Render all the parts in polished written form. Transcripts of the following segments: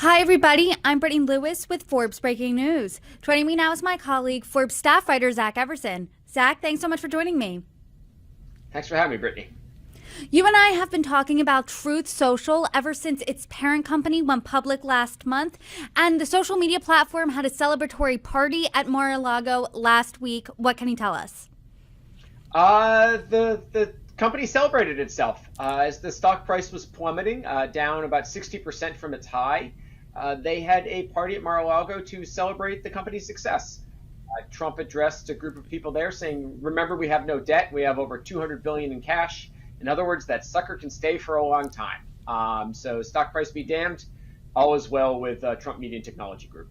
Hi, everybody. I'm Brittany Lewis with Forbes Breaking News. Joining me now is my colleague, Forbes staff writer Zach Everson. Zach, thanks so much for joining me. Thanks for having me, Brittany. You and I have been talking about Truth Social ever since its parent company went public last month, and the social media platform had a celebratory party at Mar-A-Lago last week. What can you tell us? The company celebrated itself as the stock price was plummeting, down about 60% from its high. They had a party at Mar-A-Lago to celebrate the company's success. Trump addressed a group of people there saying, remember, we have no debt. We have over $200 billion in cash. In other words, that sucker can stay for a long time. So stock price be damned. All is well with Trump Media and Technology Group.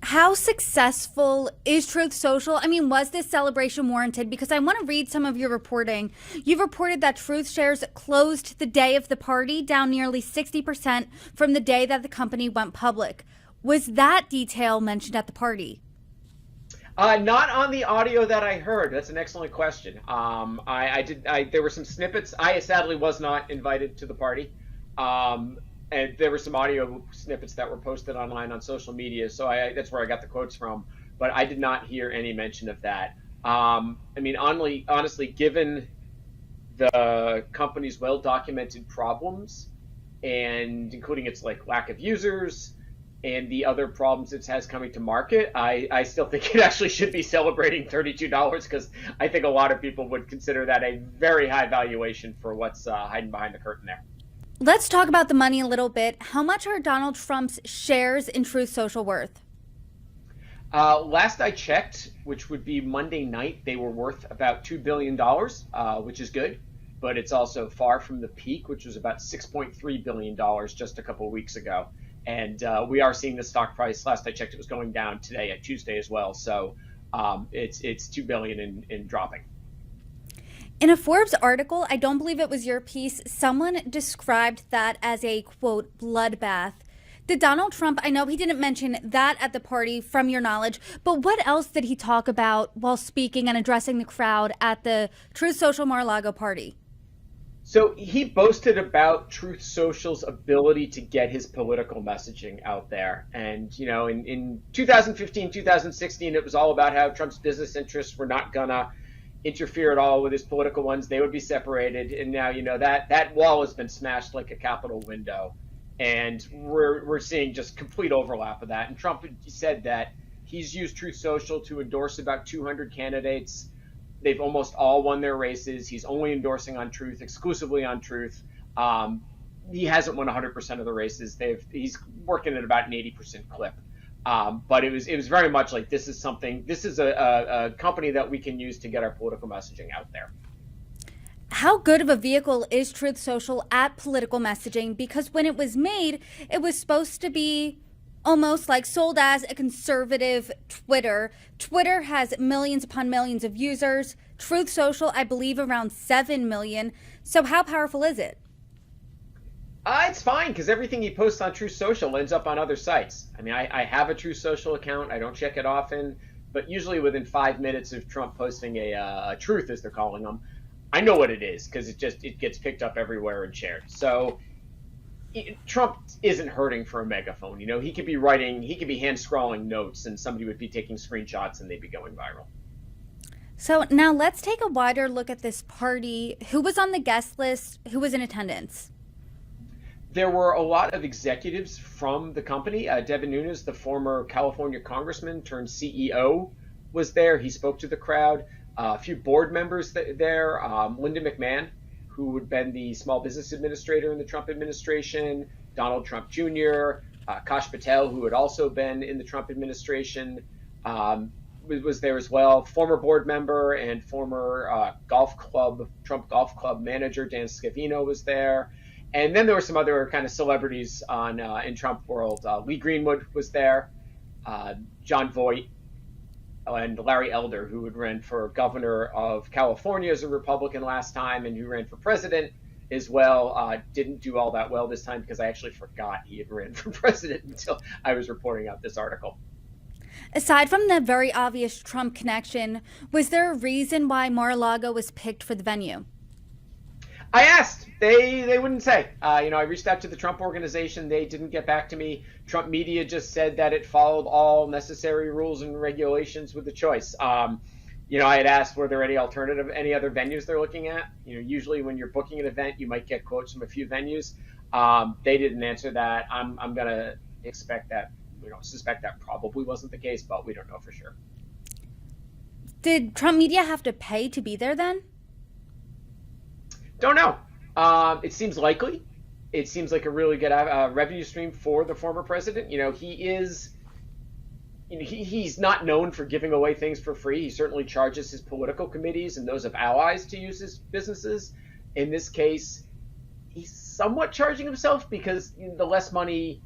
How successful is Truth Social? I mean, was this celebration warranted? Because I want to read some of your reporting. You've reported that Truth shares closed the day of the party, down nearly 60% from the day that the company went public. Was that detail mentioned at the party? Not on the audio that I heard. That's an excellent question. There were some snippets. I sadly was not invited to the party. And there were some audio snippets that were posted online on social media, so that's where I got the quotes from. But I did not hear any mention of that. Honestly, given the company's well-documented problems, and including its lack of users and the other problems it has coming to market, I still think it actually should be celebrating $32 because I think a lot of people would consider that a very high valuation for what's hiding behind the curtain there. Let's talk about the money a little bit. How much are Donald Trump's shares in Truth Social worth? Last I checked, which would be Monday night, they were worth about $2 billion, which is good, but it's also far from the peak, which was about $6.3 billion just a couple of weeks ago. And we are seeing the stock price. Last I checked, it was going down today at Tuesday as well. So it's $2 billion in dropping. In a Forbes article, I don't believe it was your piece, someone described that as a, quote, bloodbath. Did Donald Trump, I know he didn't mention that at the party from your knowledge, but what else did he talk about while speaking and addressing the crowd at the Truth Social Mar-A-Lago party? So he boasted about Truth Social's ability to get his political messaging out there. And, in 2015, 2016, it was all about how Trump's business interests were not gonna interfere at all with his political ones. They would be separated. And now, that wall has been smashed like a Capitol window. And we're seeing just complete overlap of that. And Trump said that he's used Truth Social to endorse about 200 candidates. They've almost all won their races. He's only endorsing on Truth, exclusively on Truth. He hasn't won 100% of the races. He's working at about an 80% clip. But it was very much like this is a company that we can use to get our political messaging out there. How good of a vehicle is Truth Social at political messaging? Because when it was made, it was supposed to be almost like sold as a conservative Twitter. Twitter has millions upon millions of users. Truth Social, I believe, around 7 million. So how powerful is it? It's fine because everything he posts on Truth Social ends up on other sites. I mean, I have a Truth Social account. I don't check it often, but usually within 5 minutes of Trump posting a truth, as they're calling them, I know what it is because it gets picked up everywhere and shared. So Trump isn't hurting for a megaphone. He could be hand scrawling notes and somebody would be taking screenshots and they'd be going viral. So now let's take a wider look at this party. Who was on the guest list? Who was in attendance? There were a lot of executives from the company. Devin Nunes, the former California congressman turned CEO, was there. He spoke to the crowd. A few board members there. Linda McMahon, who had been the small business administrator in the Trump administration. Donald Trump Jr., Kash Patel, who had also been in the Trump administration, was there as well. Former board member and former Trump Golf Club manager Dan Scavino was there. And then there were some other kind of celebrities in Trump world. Lee Greenwood was there, John Voight, and Larry Elder, who had ran for governor of California as a Republican last time and who ran for president as well. Didn't do all that well this time because I actually forgot he had ran for president until I was reporting out this article. Aside from the very obvious Trump connection, was there a reason why Mar-A-Lago was picked for the venue? I asked. They wouldn't say. I reached out to the Trump organization. They didn't get back to me. Trump media just said that it followed all necessary rules and regulations with the choice. I had asked were there any other venues they're looking at. Usually when you're booking an event, you might get quotes from a few venues. They didn't answer that. I'm gonna expect that. Suspect that probably wasn't the case, but we don't know for sure. Did Trump media have to pay to be there then? Don't know. It seems likely. It seems like a really good revenue stream for the former president. He's not known for giving away things for free. He certainly charges his political committees and those of allies to use his businesses. In this case, he's somewhat charging himself because the less money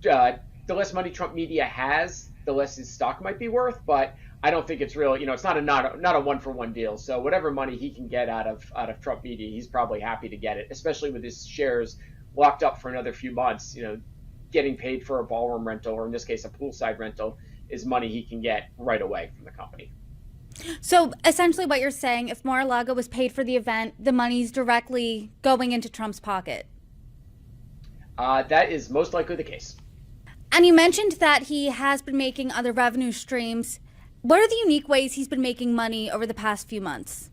Trump media has, the less his stock might be worth. But I don't think it's real. It's not a one-for-one deal. So whatever money he can get out of Trump media, he's probably happy to get it, especially with his shares locked up for another few months. Getting paid for a ballroom rental, or in this case, a poolside rental, is money he can get right away from the company. So essentially what you're saying, if Mar-A-Lago was paid for the event, the money's directly going into Trump's pocket. That is most likely the case. And you mentioned that he has been making other revenue streams. What are the unique ways he's been making money over the past few months?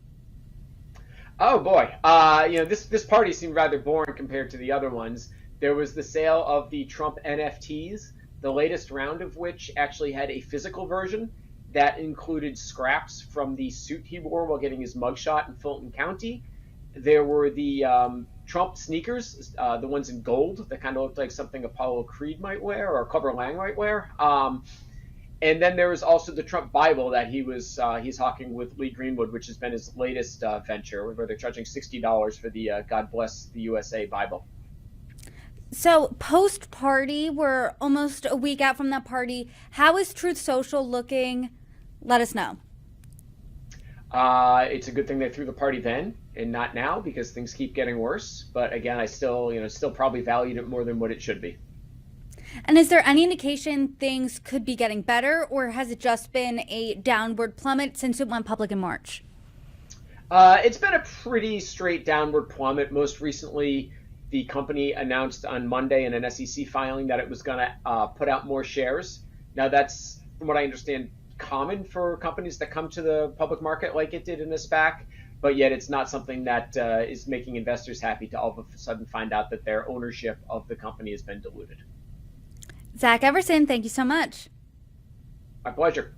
Oh boy, this party seemed rather boring compared to the other ones. There was the sale of the Trump NFTs, the latest round of which actually had a physical version that included scraps from the suit he wore while getting his mugshot in Fulton County. There were the Trump sneakers, the ones in gold that kind of looked like something Apollo Creed might wear or Clubber Lang might wear. And then there was also the Trump Bible that he's hawking with Lee Greenwood, which has been his latest venture, where they're charging $60 for the God Bless the USA Bible. So post-party, we're almost a week out from that party. How is Truth Social looking? Let us know. It's a good thing they threw the party then and not now because things keep getting worse. But again, I still probably valued it more than what it should be. And is there any indication things could be getting better, or has it just been a downward plummet since it went public in March? It's been a pretty straight downward plummet. Most recently, the company announced on Monday in an SEC filing that it was going to put out more shares. Now, that's, from what I understand, common for companies that come to the public market like it did in this SPAC, but yet it's not something that is making investors happy to all of a sudden find out that their ownership of the company has been diluted. Zach Everson, thank you so much. My pleasure.